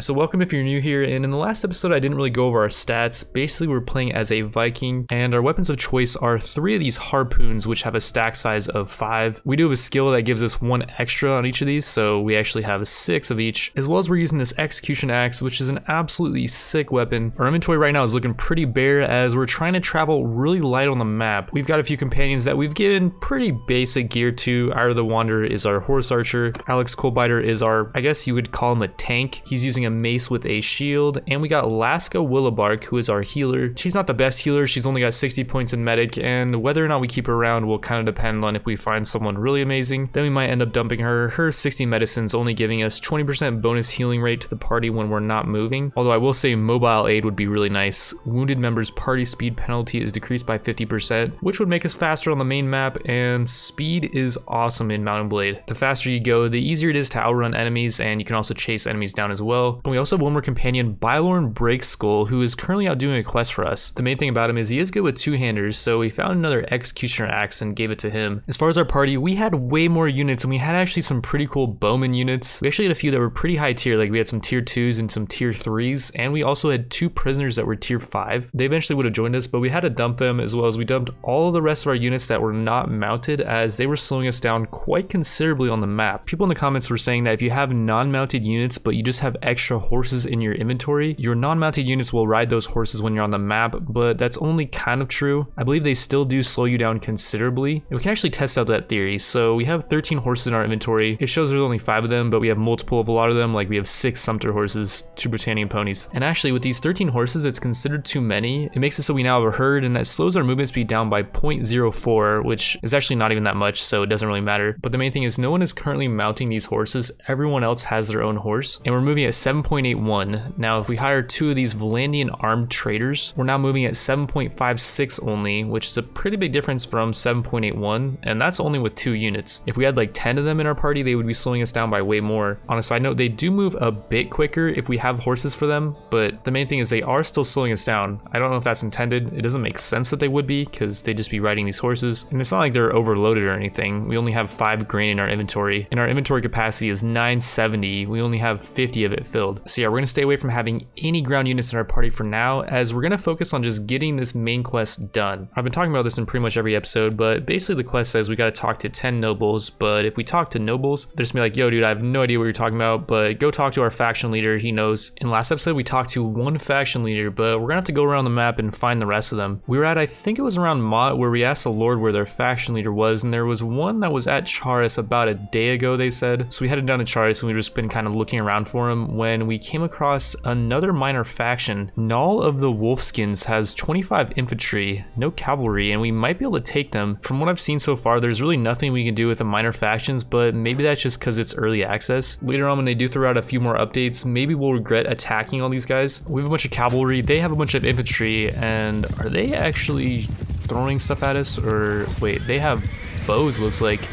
So welcome if you're new here, and in the last episode I didn't really go over our stats. Basically we're playing as a Viking, and our weapons of choice are 3 of these harpoons which have a stack size of 5. We do have a skill that gives us 1 extra on each of these, so we actually have 6 of each, as well as we're using this execution axe, which is an absolutely sick weapon. Our inventory right now is looking pretty bare as we're trying to travel really light on the map. We've got a few companions that we've given pretty basic gear to. Ira the Wanderer is our horse archer, Alex Coldbiter is our, I guess you would call him a tank. He's using a mace with a shield, and we got Laska Willowbark, who is our healer. She's not the best healer, she's only got 60 points in medic, and whether or not we keep her around will kind of depend on if we find someone really amazing. Then we might end up dumping her. Her 60 medicines only giving us 20% bonus healing rate to the party when we're not moving, although I will say mobile aid would be really nice. Wounded members' party speed penalty is decreased by 50%, which would make us faster on the main map, and speed is awesome in Mount and Blade. The faster you go, the easier it is to outrun enemies, and you can also chase enemies down as well. And we also have one more companion, Bylorn Breakskull, who is currently out doing a quest for us. The main thing about him is he is good with two-handers, so we found another executioner axe and gave it to him. As far as our party, we had way more units, and we had actually some pretty cool bowman units. We actually had a few that were pretty high tier, like we had some tier 2s and some tier 3s, and we also had 2 prisoners that were tier 5. They eventually would have joined us, but we had to dump them, as well as we dumped all of the rest of our units that were not mounted, as they were slowing us down quite considerably on the map. People in the comments were saying that if you have non-mounted units, but you just have extra horses in your inventory, your non-mounted units will ride those horses when you're on the map, but that's only kind of true. I believe they still do slow you down considerably, and we can actually test out that theory. So we have 13 horses in our inventory. It shows there's only 5 of them, but we have multiple of a lot of them, like we have 6 sumpter horses, 2 Britannian ponies. And actually with these 13 horses, it's considered too many. It makes it so we now have a herd, and that slows our movement speed down by 0.04, which is actually not even that much, so it doesn't really matter. But the main thing is no one is currently mounting these horses. Everyone else has their own horse, and we're moving at 7.81. Now, if we hire 2 of these Valandian armed traders, we're now moving at 7.56 only, which is a pretty big difference from 7.81, and that's only with 2 units. If we had like 10 of them in our party, they would be slowing us down by way more. On a side note, they do move a bit quicker if we have horses for them, but the main thing is they are still slowing us down. I don't know if that's intended. It doesn't make sense that they would be, because they'd just be riding these horses, and it's not like they're overloaded or anything. We only have 5 grain in our inventory, and our inventory capacity is 970. We only have 50 of it filled. So yeah, we're gonna stay away from having any ground units in our party for now, as we're gonna focus on just getting this main quest done. I've been talking about this in pretty much every episode, but basically the quest says we gotta talk to 10 nobles, but if we talk to nobles, they're just gonna be like, yo dude, I have no idea what you're talking about, but go talk to our faction leader, he knows. In last episode, we talked to 1 faction leader, but we're gonna have to go around the map and find the rest of them. We were at, I think it was around Mott, where we asked the Lord where their faction leader was, and there was one that was at Charis about a day ago, they said. So we headed down to Charis, and we've just been kind of looking around for him when we came across another minor faction. Null of the Wolfskins has 25 infantry, no cavalry, and we might be able to take them. From what I've seen so far, there's really nothing we can do with the minor factions, but maybe that's just because it's early access. Later on, when they do throw out a few more updates, maybe we'll regret attacking all these guys. We have a bunch of cavalry, they have a bunch of infantry, and are they actually throwing stuff at us? Or wait, they have bows, looks like.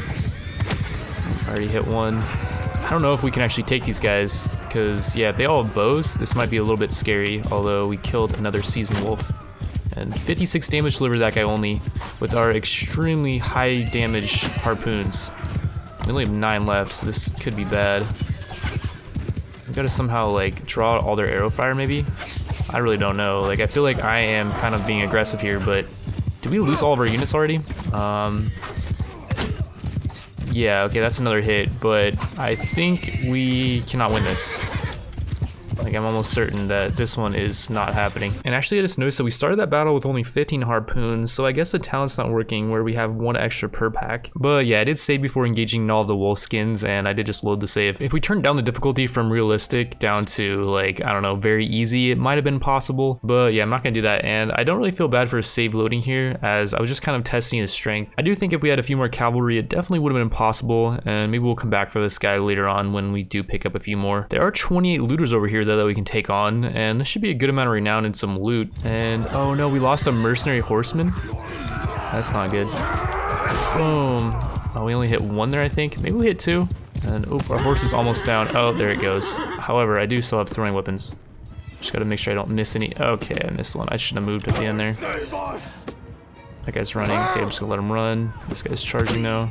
I already hit one. I don't know if we can actually take these guys, because yeah, if they all have bows, this might be a little bit scary, although we killed another seasoned wolf. And 56 damage delivered to that guy only, with our extremely high damage harpoons. We only have 9 left, so this could be bad. We gotta somehow like draw out all their arrow fire maybe? I really don't know. Like I feel like I am kind of being aggressive here, but did we lose all of our units already? Yeah, okay, that's another hit, but I think we cannot win this. Like, I'm almost certain that this one is not happening. And actually, I just noticed that we started that battle with only 15 harpoons, so I guess the talent's not working where we have 1 extra per pack. But yeah, I did save before engaging all of the wolf skins, and I did just load the save. If we turned down the difficulty from realistic down to, like, I don't know, very easy, it might have been possible. But yeah, I'm not gonna do that, and I don't really feel bad for save loading here, as I was just kind of testing his strength. I do think if we had a few more cavalry, it definitely would have been possible, and maybe we'll come back for this guy later on when we do pick up a few more. There are 28 looters over here, though, that we can take on, and this should be a good amount of renown and some loot. And oh no, we lost a mercenary horseman. That's not good. Boom. Oh, we only hit 1 there, I think. Maybe we hit 2. And oh, our horse is almost down. Oh, there it goes. However, I do still have throwing weapons. Just gotta make sure I don't miss any. Okay, I missed one. I shouldn't have moved at the end there. That guy's running. Okay, I'm just gonna let him run. This guy's charging though.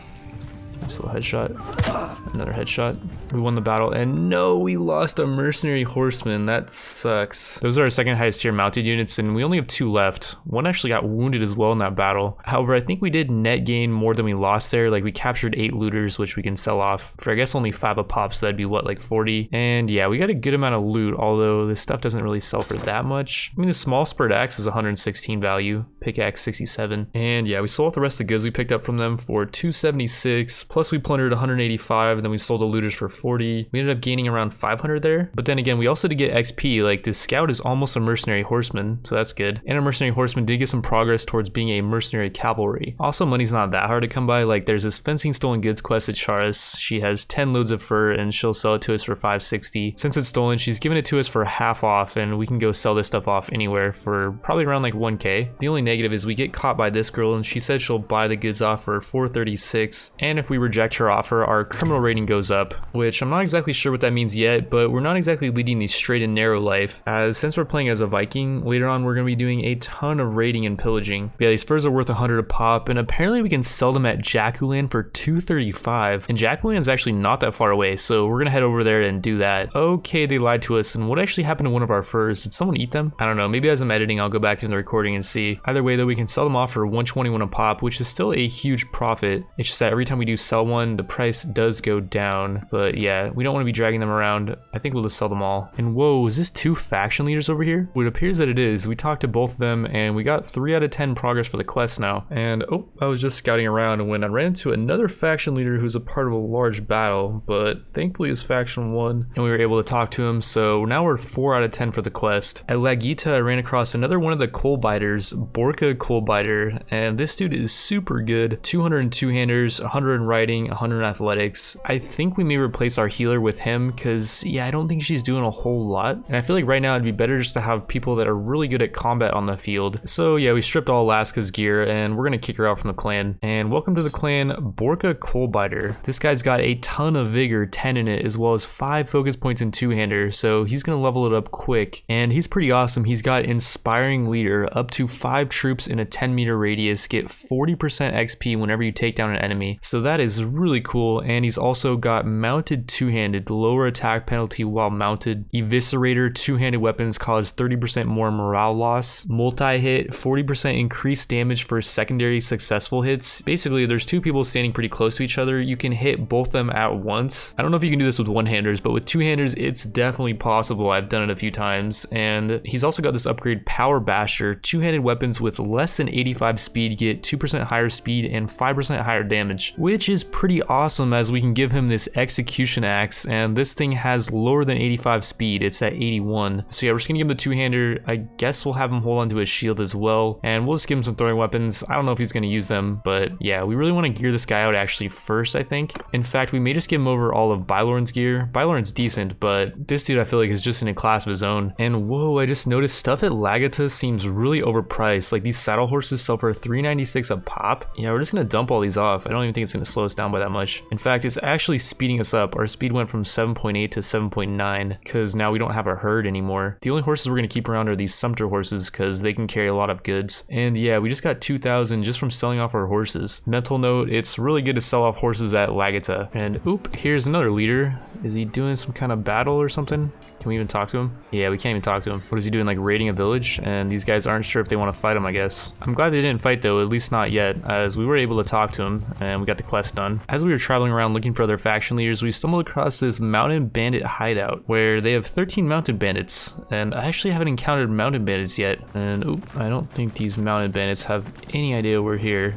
Nice little headshot. Another headshot. We won the battle, and no, we lost a mercenary horseman. That sucks. Those are our second highest tier mounted units, and we only have 2 left. One actually got wounded as well in that battle. However, I think we did net gain more than we lost there. Like, we captured 8 looters, which we can sell off for, I guess, only 5 a pop, so that'd be what, like 40? And yeah, we got a good amount of loot, although this stuff doesn't really sell for that much. I mean, the small spurred axe is 116 value, pickaxe 67. And yeah, we sold off the rest of the goods we picked up from them for 276, plus we plundered 185, and then we sold the looters for 40. We ended up gaining around 500 there. But then again, we also did get XP. Like, this scout is almost a mercenary horseman, so that's good. And a mercenary horseman did get some progress towards being a mercenary cavalry. Also, money's not that hard to come by. Like, there's this fencing stolen goods quest at Charis. She has 10 loads of fur, and she'll sell it to us for 560. Since it's stolen, she's giving it to us for half off, and we can go sell this stuff off anywhere for probably around like 1k. The only negative is we get caught by this girl, and she said she'll buy the goods off for 436, and if we reject her offer, our criminal rating goes up, which I'm not exactly sure what that means yet, but we're not exactly leading the straight and narrow life, as since we're playing as a Viking, later on we're going to be doing a ton of raiding and pillaging. But yeah, these furs are worth 100 a pop, and apparently we can sell them at Jakkulan for 235, and Jakkulan is actually not that far away, so we're gonna head over there and do that. Okay, they lied to us, and what actually happened to one of our furs? Did someone eat them? I don't know, maybe as I'm editing I'll go back into the recording and see. Either way though, we can sell them off for 121 a pop, which is still a huge profit. It's just that every time we do sell one, the price does go down. But yeah, we don't want to be dragging them around. I think we'll just sell them all. And whoa, is this 2 faction leaders over here? Well, it appears that it is. We talked to both of them, and we got 3 out of 10 progress for the quest now. And oh, I was just scouting around when I ran into another faction leader who's a part of a large battle, but thankfully his faction won, and we were able to talk to him, so now we're 4 out of 10 for the quest. At Lagita, I ran across another one of the coal biters, Borka Coalbiter, and this dude is super good. 200 in two-handers, 100 in riding, 100 in athletics. I think we may replace our healer with him, because yeah, I don't think she's doing a whole lot, and I feel like right now it'd be better just to have people that are really good at combat on the field. So yeah, we stripped all Alaska's gear, and we're gonna kick her out from the clan. And welcome to the clan, Borka Coalbiter. This guy's got a ton of vigor, 10 in it, as well as 5 focus points in two-hander, so he's gonna level it up quick. And he's pretty awesome. He's got inspiring leader, up to 5 troops in a 10-meter radius, get 40% XP whenever you take down an enemy. So that is really cool. And he's also got mounted two-handed, lower attack penalty while mounted. Eviscerator, two-handed weapons cause 30% more morale loss. Multi-hit, 40% increased damage for secondary successful hits. Basically, there's 2 people standing pretty close to each other. You can hit both of them at once. I don't know if you can do this with one-handers, but with two-handers, it's definitely possible. I've done it a few times. And he's also got this upgrade, Power Basher. Two-handed weapons with less than 85 speed get 2% higher speed and 5% higher damage, which is pretty awesome, as we can give him this execution axe, and this thing has lower than 85 speed. It's at 81. So yeah, we're just gonna give him the two-hander. I guess we'll have him hold onto his shield as well, and we'll just give him some throwing weapons. I don't know if he's gonna use them, but yeah, we really want to gear this guy out actually first, I think. In fact, we may just give him over all of Bannerlord's gear. Bannerlord's decent, but this dude I feel like is just in a class of his own. And whoa, I just noticed stuff at Lagita seems really overpriced. Like, these saddle horses sell for 396 a pop. Yeah, we're just gonna dump all these off. I don't even think it's gonna slow us down by that much. In fact, it's actually speeding us up. Our speed went from 7.8 to 7.9 because now we don't have a herd anymore. The only horses we're gonna keep around are these sumpter horses because they can carry a lot of goods. And yeah, we just got 2,000 just from selling off our horses. Mental note, it's really good to sell off horses at Lagita. And oop, here's another leader. Is he doing some kind of battle or something? Can we even talk to him? Yeah, we can't even talk to him. What is he doing, like raiding a village? And these guys aren't sure if they want to fight him, I guess. I'm glad they didn't fight though, at least not yet, as we were able to talk to him and we got the quest done. As we were traveling around looking for other faction leaders, we stumbled across this mounted bandit hideout where they have 13 mounted bandits, and I actually haven't encountered mounted bandits yet. And oop, I don't think these mounted bandits have any idea we're here.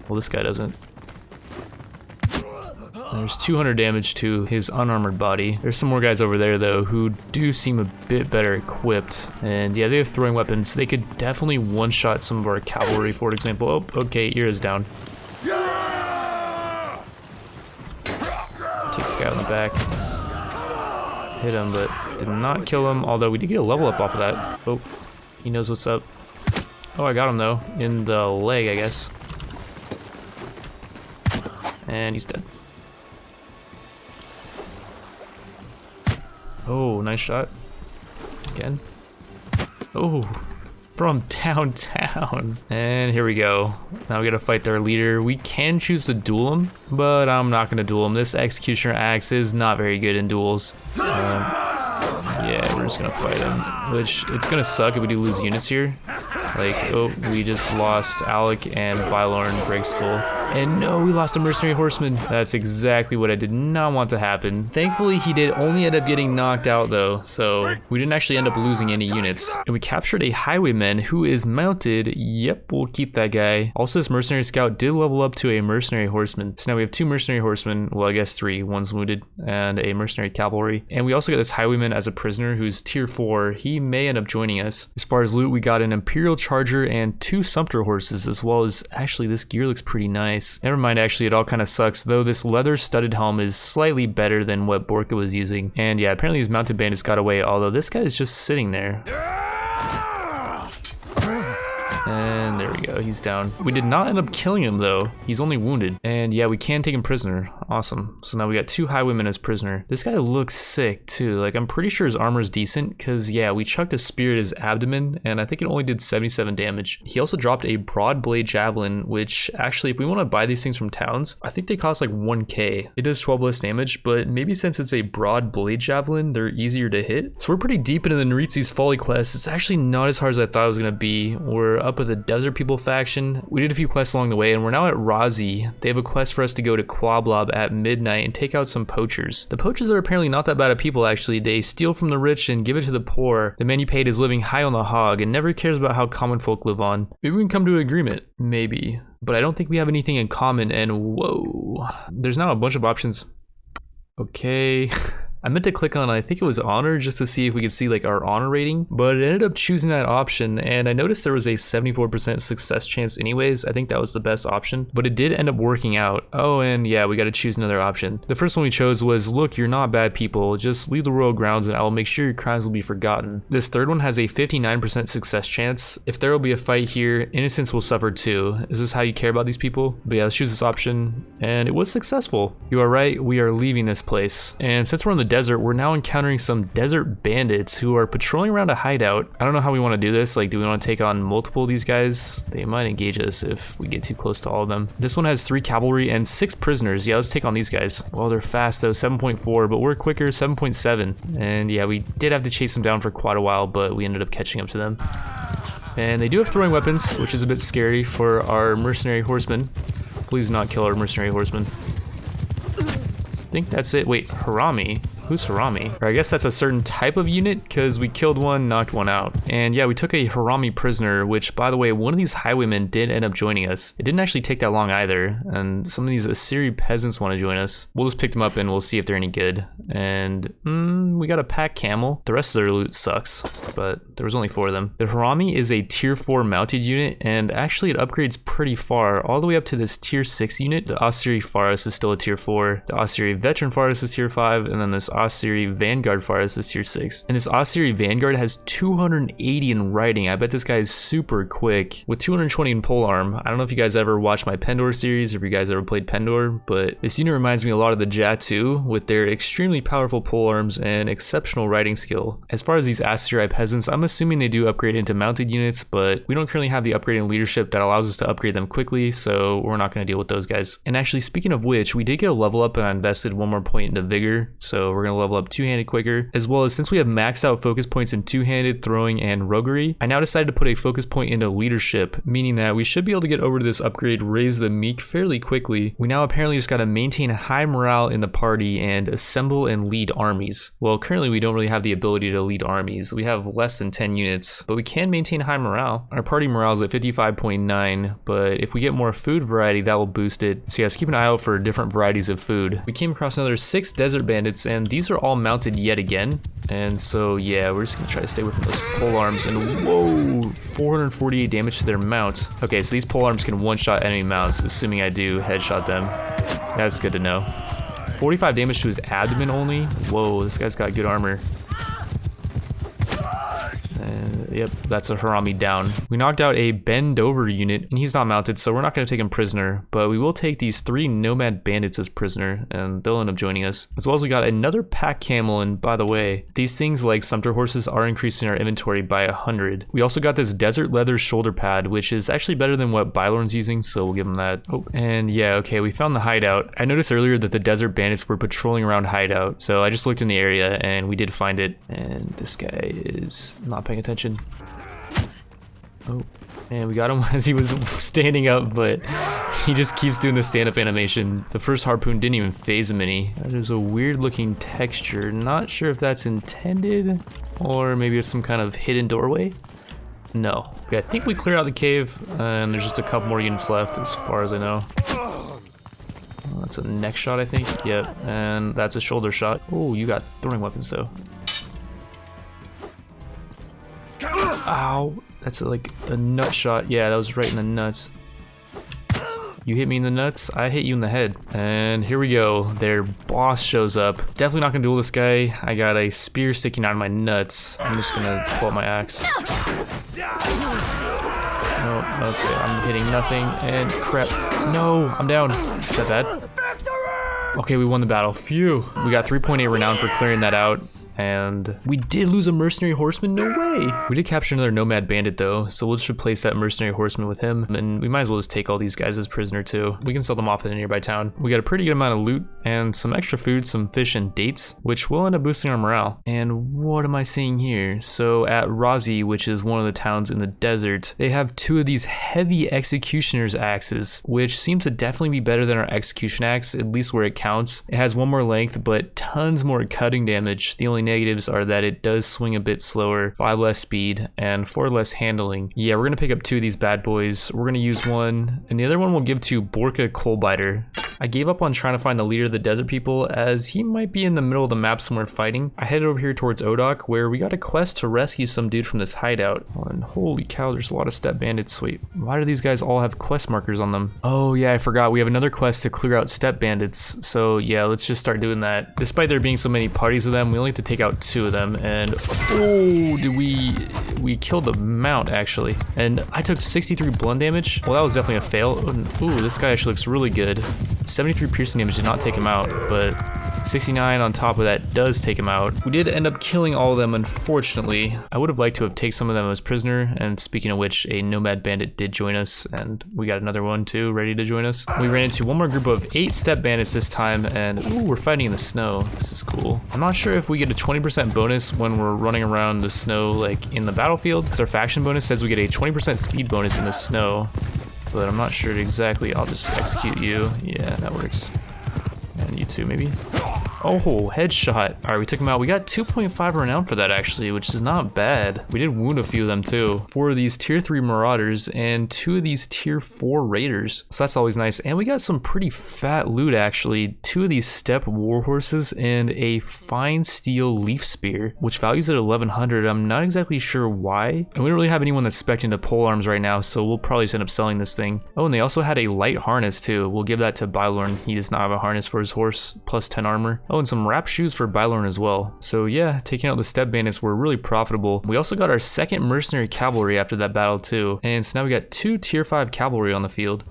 Well, this guy doesn't. There's 200 damage to his unarmored body. There's some more guys over there though who do seem a bit better equipped, and yeah, they have throwing weapons. They could definitely one-shot some of our cavalry, for example. Oh, okay, ear is down. Take this guy out in the back. Hit him, but did not kill him, although we did get a level up off of that. Oh, he knows what's up. Oh, I got him though, in the leg, I guess. And he's dead. Oh, nice shot. Again. Oh, from downtown. And here we go. Now we gotta fight their leader. We can choose to duel him, but I'm not gonna duel him. This Executioner axe is not very good in duels. Yeah, we're just gonna fight him, which it's gonna suck if we do lose units here. Like, oh, we just lost Alec and Bylor and Greg Skull. And no, we lost a mercenary horseman. That's exactly what I did not want to happen. Thankfully, he did only end up getting knocked out though, so we didn't actually end up losing any units. And we captured a highwayman who is mounted. Yep, we'll keep that guy. Also, this mercenary scout did level up to a mercenary horseman. So now we have 2 mercenary horsemen, well, I guess 3, one's wounded, and a mercenary cavalry. And we also got this highwayman as a prisoner who's tier 4. He may end up joining us. As far as loot, we got an Imperial Charger and 2 Sumpter horses, as well as, actually, this gear looks pretty nice. Never mind, actually, it all kind of sucks, though this leather studded helm is slightly better than what Borka was using. And yeah, apparently his mounted bandits got away, although this guy is just sitting there. And there we go, he's down. We did not end up killing him though. He's only wounded. And yeah, we can take him prisoner. Awesome. So now we got 2 highwaymen as prisoner. This guy looks sick too. Like, I'm pretty sure his armor is decent because yeah, we chucked a spear at his abdomen and I think it only did 77 damage. He also dropped a broad blade javelin, which actually, if we want to buy these things from towns, I think they cost like 1k. It does 12 less damage, but maybe since it's a broad blade javelin, they're easier to hit. So we're pretty deep into the Naritsi's Folly quest. It's actually not as hard as I thought it was going to be. We're up with the Desert People faction. We did a few quests along the way and we're now at Razi. They have a quest for us to go to Quablob at midnight and take out some poachers. The poachers are apparently not that bad of people actually. They steal from the rich and give it to the poor. The man you paid is living high on the hog and never cares about how common folk live on. Maybe we can come to an agreement. Maybe. But I don't think we have anything in common and whoa. There's now a bunch of options. Okay. I meant to click on, I think it was honor, just to see if we could see like our honor rating, but it ended up choosing that option and I noticed there was a 74% success chance anyways. I think that was the best option, but it did end up working out. Oh, and yeah, we got to choose another option. The first one we chose was, look, you're not bad people, just leave the royal grounds and I will make sure your crimes will be forgotten. This third one has a 59% success chance. If there will be a fight here, innocents will suffer too. Is this how you care about these people? But yeah, let's choose this option and it was successful. You are right, we are leaving this place. And since we're in the desert, we're now encountering some desert bandits who are patrolling around a hideout. I don't know how we want to do this. Like, do we want to take on multiple of these guys? They might engage us if we get too close to all of them. This one has 3 cavalry and 6 prisoners. Yeah, let's take on these guys. Well, they're fast though, 7.4, but we're quicker, 7.7. And yeah, we did have to chase them down for quite a while, but we ended up catching up to them. And they do have throwing weapons, which is a bit scary for our mercenary horsemen. Please not kill our mercenary horsemen. I think that's it. Wait, Harami? Who's Harami? Or I guess that's a certain type of unit because we killed one, knocked one out. And yeah, we took a Harami prisoner, which by the way, one of these highwaymen did end up joining us. It didn't actually take that long either. And some of these Assyri peasants want to join us. We'll just pick them up and we'll see if they're any good. And we got a pack camel. The rest of their loot sucks, but there was only 4 of them. The Harami is a tier 4 mounted unit and actually it upgrades pretty far, all the way up to this tier 6 unit. The Assyri Faris is still a tier 4. The Assyri Veteran Faris is tier 5, and then this Assyri Vanguard Faris is tier 6. And this Assyri Vanguard has 280 in riding. I bet this guy is super quick with 220 in polearm. I don't know if you guys ever watched my Pendor series or if you guys ever played Pendor, but this unit reminds me a lot of the Jatu with their extremely powerful polearms and exceptional riding skill. As far as these Assyri peasants, I'm assuming they do upgrade into mounted units, but we don't currently have the upgrading leadership that allows us to upgrade them quickly, so we're not going to deal with those guys. And actually, speaking of which, we did get a level up and I invested 1 more point into vigor, so we're going to level up 2-handed quicker, as well as since we have maxed out focus points in 2-handed, throwing, and roguery, I now decided to put a focus point into leadership, meaning that we should be able to get over to this upgrade, Raise the Meek, fairly quickly. We now apparently just got to maintain high morale in the party and assemble and lead armies. Well, currently we don't really have the ability to lead armies. We have less than 10 units, but we can maintain high morale. Our party morale is at 55.9, but if we get more food variety, that will boost it. So yeah, let's keep an eye out for different varieties of food. We came across another 6 desert bandits, and these are all mounted yet again. And so yeah, we're just gonna try to stay within those pole arms. And whoa, 448 damage to their mount. Okay, so these pole arms can one-shot enemy mounts, assuming I do headshot them. That's good to know. 45 damage to his abdomen only. Whoa, this guy's got good armor. Yep, that's a Harami down. We knocked out a bend over unit, and he's not mounted, so we're not going to take him prisoner, but we will take these 3 nomad bandits as prisoner, and they'll end up joining us. As well as we got another pack camel, and by the way, these things like sumpter horses are increasing our inventory by 100. We also got this desert leather shoulder pad, which is actually better than what Bylorn's using, so we'll give him that. Oh, and yeah, okay, we found the hideout. I noticed earlier that the desert bandits were patrolling around hideout, so I just looked in the area and we did find it, and this guy is not paying attention. Oh, and we got him as he was standing up, but he just keeps doing the stand-up animation. The first harpoon didn't even phase him any. That is a weird looking texture. Not sure if that's intended or maybe it's some kind of hidden doorway. No. Okay, I think we clear out the cave and there's just a couple more units left as far as I know. That's a neck shot, I think. Yep, and that's a shoulder shot. Oh, you got throwing weapons though. Ow, that's like a nut shot. Yeah, that was right in the nuts. You hit me in the nuts, I hit you in the head. And here we go, their boss shows up. Definitely not gonna duel this guy. I got a spear sticking out of my nuts. I'm just gonna pull out my axe. Oh, okay, I'm hitting nothing, and crap. No, I'm down. Is that bad? Okay, we won the battle. Phew. We got 3.8 renown for clearing that out. And we did lose a mercenary horseman, no way. We did capture another nomad bandit though, so we'll just replace that mercenary horseman with him, and we might as well just take all these guys as prisoner too. We can sell them off in a nearby town. We got a pretty good amount of loot and some extra food, some fish and dates, which will end up boosting our morale. And what am I seeing here? So at Razi, which is one of the towns in the desert, they have 2 of these heavy executioner's axes, which seems to definitely be better than our execution axe, at least where it counts. It has 1 more length, but tons more cutting damage. The only negatives are that it does swing a bit slower, 5 less speed, and 4 less handling. Yeah, we're gonna pick up 2 of these bad boys. We're gonna use one, and the other one we'll give to Borka Coalbiter. I gave up on trying to find the leader of the desert people, as he might be in the middle of the map somewhere fighting. I headed over here towards Odok, where we got a quest to rescue some dude from this hideout. Oh, and holy cow, there's a lot of steppe bandits. Wait, why do these guys all have quest markers on them? Oh yeah, I forgot, we have another quest to clear out steppe bandits. So yeah, let's just start doing that. Despite there being so many parties of them, we only have to take out 2 of them, and oh, did we killed the mount actually, and I took 63 blunt damage. Well, that was definitely a fail. Ooh, this guy actually looks really good. 73 piercing damage did not take him out, but 69 on top of that does take him out. We did end up killing all of them, unfortunately. I would have liked to have taken some of them as prisoner, and speaking of which, a nomad bandit did join us, and we got another one too ready to join us. We ran into one more group of 8 steppe bandits this time, and ooh, we're fighting in the snow. This is cool. I'm not sure if we get a 20% bonus when we're running around the snow like in the battlefield, because our faction bonus says we get a 20% speed bonus in the snow, but I'm not sure exactly. I'll just execute you. Yeah, that works. And you too, maybe. Oh, headshot. All right, we took him out. We got 2.5 renown for that actually, which is not bad. We did wound a few of them too. 4 of these tier 3 marauders and 2 of these tier 4 raiders. So that's always nice. And we got some pretty fat loot actually. 2 of these steppe warhorses and a fine steel leaf spear, which values at 1100. I'm not exactly sure why. And we don't really have anyone that's spec'd into pole arms right now, so we'll probably just end up selling this thing. Oh, and they also had a light harness too. We'll give that to Bylorn. He does not have a harness for his horse, plus 10 armor. Oh, and some wrap shoes for Bylorn as well. So yeah, taking out the steppe bandits were really profitable. We also got our 2nd mercenary cavalry after that battle too. And so now we got 2 tier 5 cavalry on the field.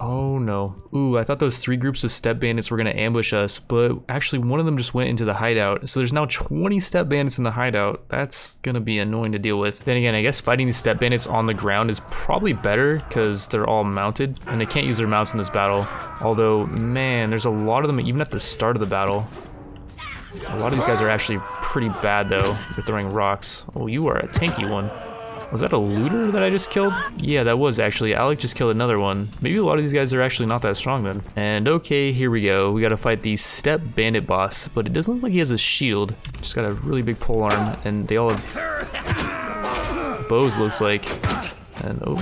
Oh no. Ooh, I thought those 3 groups of steppe bandits were gonna ambush us, but actually one of them just went into the hideout. So there's now 20 steppe bandits in the hideout. That's gonna be annoying to deal with. Then again, I guess fighting these steppe bandits on the ground is probably better because they're all mounted and they can't use their mounts in this battle. Although, man, there's a lot of them even at the start of the battle. A lot of these guys are actually pretty bad though. They're throwing rocks. Oh, you are a tanky one. Was that a looter that I just killed? Yeah, that was actually. Alec just killed another one. Maybe a lot of these guys are actually not that strong then. And okay, here we go. We gotta fight the steppe bandit boss, but it doesn't look like he has a shield. Just got a really big pole arm, and they all have bows, looks like. And oh,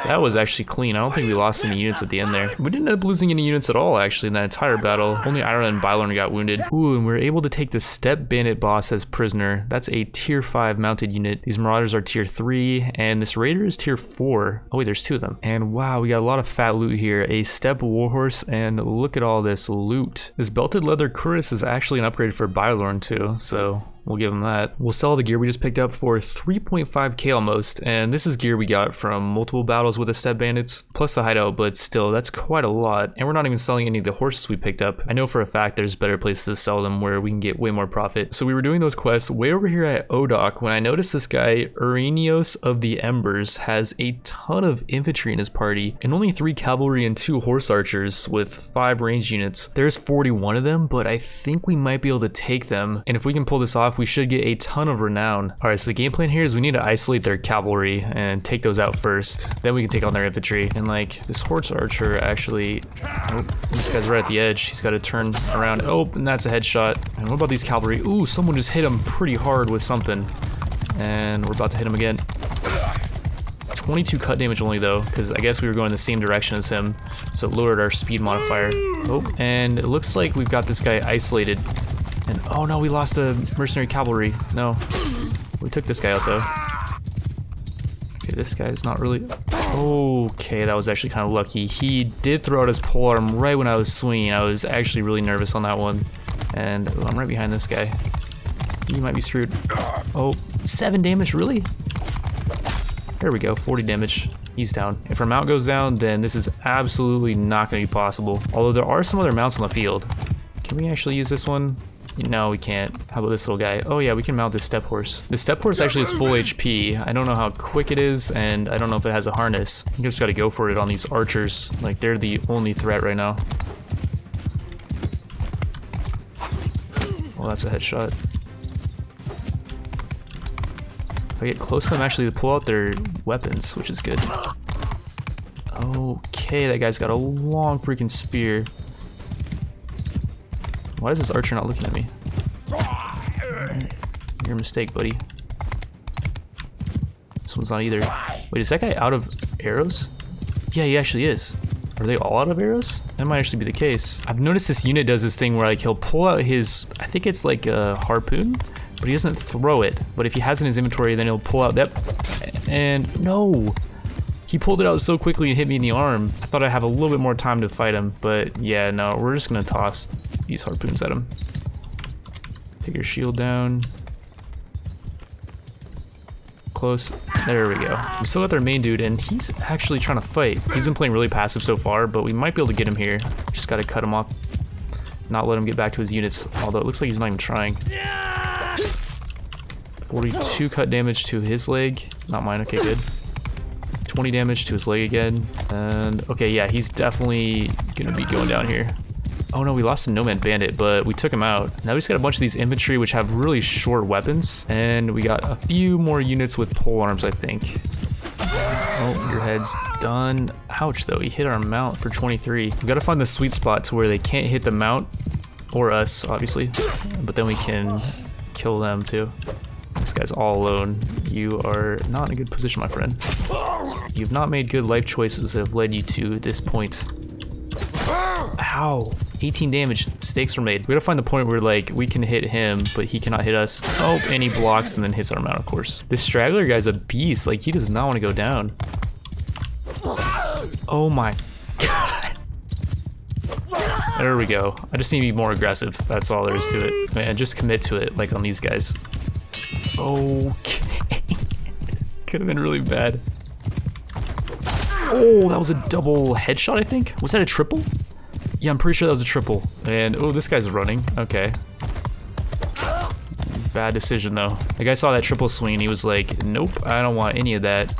that was actually clean. I don't think we lost any units at the end there. We didn't end up losing any units at all actually in that entire battle. Only Iron and Bylorn got wounded. Ooh, and we were able to take the steppe bandit boss as prisoner. That's a tier 5 mounted unit. These marauders are tier 3 and this raider is tier 4. Oh wait, there's 2 of them. And wow, we got a lot of fat loot here. A steppe warhorse, and look at all this loot. This belted leather cuirass is actually an upgrade for Bylorn too, so We'll give him that. We'll sell the gear we just picked up for 3.5k almost, and this is gear we got from multiple battles with the Steppe bandits, plus the hideout, but still, that's quite a lot. And we're not even selling any of the horses we picked up. I know for a fact there's better places to sell them where we can get way more profit. So we were doing those quests way over here at Odok when I noticed this guy, Uranios of the Embers, has a ton of infantry in his party, and only 3 cavalry and 2 horse archers with 5 range units. There's 41 of them, but I think we might be able to take them, and if we can pull this off, we should get a ton of renown. Alright, so the game plan here is we need to isolate their cavalry and take those out first, then we can take on their infantry. And like, this horse archer actually, oh, this guy's right at the edge, he's got to turn around. Oh, and that's a headshot. And what about these cavalry? Ooh, someone just hit him pretty hard with something, and we're about to hit him again. 22 cut damage only though, because I guess we were going the same direction as him, so it lowered our speed modifier. Oh, and it looks like we've got this guy isolated. And oh no, we lost a mercenary cavalry. No, we took this guy out though. Okay, this guy's not really... Okay, that was actually kind of lucky. He did throw out his polearm right when I was swinging. I was actually really nervous on that one. And oh, I'm right behind this guy. You might be screwed. Oh, 7 damage, really? There we go, 40 damage. He's down. If our mount goes down, then this is absolutely not going to be possible. Although there are some other mounts on the field. Can we actually use this one? No, we can't. How about this little guy? Oh yeah, we can mount this steppe horse. The steppe horse actually is full HP. I don't know how quick it is, and I don't know if it has a harness. I think I just gotta go for it on these archers. Like, they're the only threat right now. Well, that's a headshot. If I get close to them, actually, they pull out their weapons, which is good. Okay, that guy's got a long freaking spear. Why is this archer not looking at me? Your mistake, buddy. This one's not either. Wait, is that guy out of arrows? Yeah, he actually is. Are they all out of arrows? That might actually be the case. I've noticed this unit does this thing where like he'll pull out his, I think it's like a harpoon, but he doesn't throw it. But if he has it in his inventory, then he'll pull out that, and no! He pulled it out so quickly and hit me in the arm. I thought I'd have a little bit more time to fight him, but yeah, no, we're just gonna toss these harpoons at him. Take your shield down. Close. There we go. We still got their main dude, and he's actually trying to fight. He's been playing really passive so far, but we might be able to get him here. Just gotta cut him off. Not let him get back to his units, although it looks like he's not even trying. 42 cut damage to his leg. Not mine, okay, good. 20 damage to his leg again. And okay, yeah, he's definitely gonna be going down here. Oh no, we lost a nomad bandit, but we took him out. Now we just got a bunch of these infantry which have really short weapons, and we got a few more units with pole arms, I think. Oh, your head's done. Ouch though, he hit our mount for 23. We gotta find the sweet spot to where they can't hit the mount, or us, obviously, but then we can kill them too. This guy's all alone. You are not in a good position, my friend. You've not made good life choices that have led you to this point. Ow! 18 damage. Mistakes were made. We gotta find the point where, like, we can hit him, but he cannot hit us. Oh, and he blocks and then hits our mount, of course. This straggler guy's a beast. Like, he does not want to go down. Oh my god. There we go. I just need to be more aggressive. That's all there is to it. Man, just commit to it, like on these guys. Okay. Could have been really bad. Oh, that was a double headshot, I think? Was that a triple? Yeah, I'm pretty sure that was a triple. And, oh, this guy's running. Okay. Bad decision, though. The guy saw that triple swing and he was like, nope, I don't want any of that.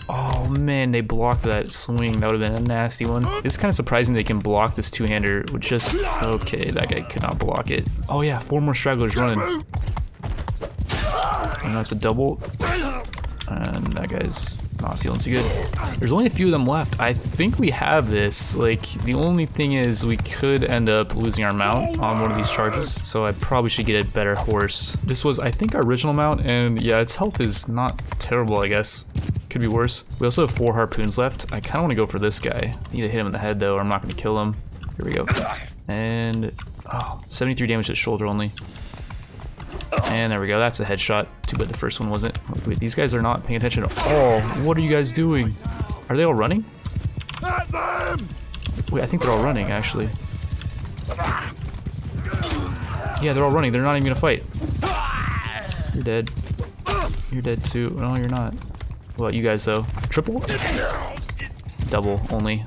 Oh, man, they blocked that swing. That would have been a nasty one. It's kind of surprising they can block this two-hander with just... Okay, that guy could not block it. Oh, yeah, 4 more stragglers running. And that's a double. And that guy's not feeling too good. There's only a few of them left. I think we have this. Like, the only thing is we could end up losing our mount on one of these charges. So I probably should get a better horse. This was, I think, our original mount. And yeah, its health is not terrible, I guess. Could be worse. We also have 4 harpoons left. I kind of want to go for this guy. Need to hit him in the head, though, or I'm not going to kill him. Here we go. And, oh, 73 damage to the shoulder only. And there we go, that's a headshot. Too bad the first one wasn't. Wait, these guys are not paying attention at all. What are you guys doing? Are they all running? Wait, I think they're all running, actually. Yeah, they're all running. They're not even gonna fight. You're dead. You're dead too. No, you're not. What, you guys though? Triple? Double only.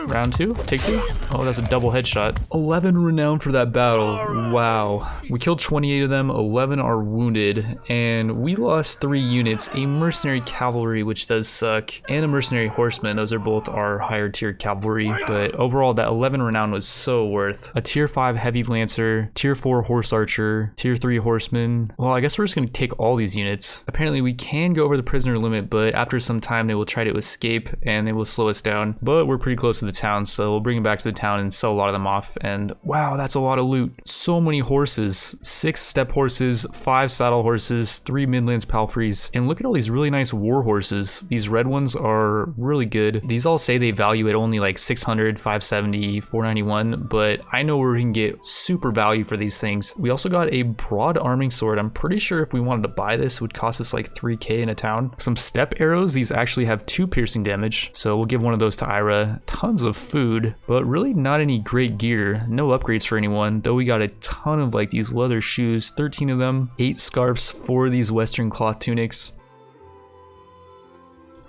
Round 2? Take 2? Oh, that's a double headshot. 11 renown for that battle. Wow. We killed 28 of them, 11 are wounded, and we lost 3 units, a mercenary cavalry, which does suck, and a mercenary horseman. Those are both our higher tier cavalry, but overall that 11 renown was so worth. A tier 5 heavy lancer, tier 4 horse archer, tier 3 horseman. Well, I guess we're just gonna take all these units. Apparently we can go over the prisoner limit, but after some time they will try to escape and they will slow us down, but we're pretty close to the town, so we'll bring them back to the town and sell a lot of them off. And wow, that's a lot of loot. So many horses. 6 steppe horses, 5 saddle horses, 3 midlands palfreys, and look at all these really nice war horses. These red ones are really good. These all say they value at only like 600, 570, 491, but I know where we can get super value for these things. We also got a broad arming sword. I'm pretty sure if we wanted to buy this, it would cost us like 3k in a town. Some steppe arrows. These actually have 2 piercing damage, so we'll give one of those to Ira. Tons of food, but really not any great gear. No upgrades for anyone, though we got a ton of like these leather shoes, 13 of them, 8 scarves, 4 of these western cloth tunics.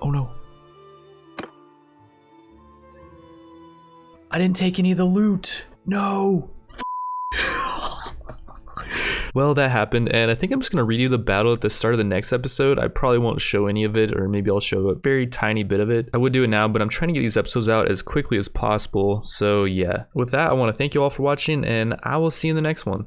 Oh no. I didn't take any of the loot. No. Well, that happened, and I think I'm just gonna redo the battle at the start of the next episode. I probably won't show any of it, or maybe I'll show a very tiny bit of it. I would do it now, but I'm trying to get these episodes out as quickly as possible. So yeah, with that, I want to thank you all for watching, and I will see you in the next one.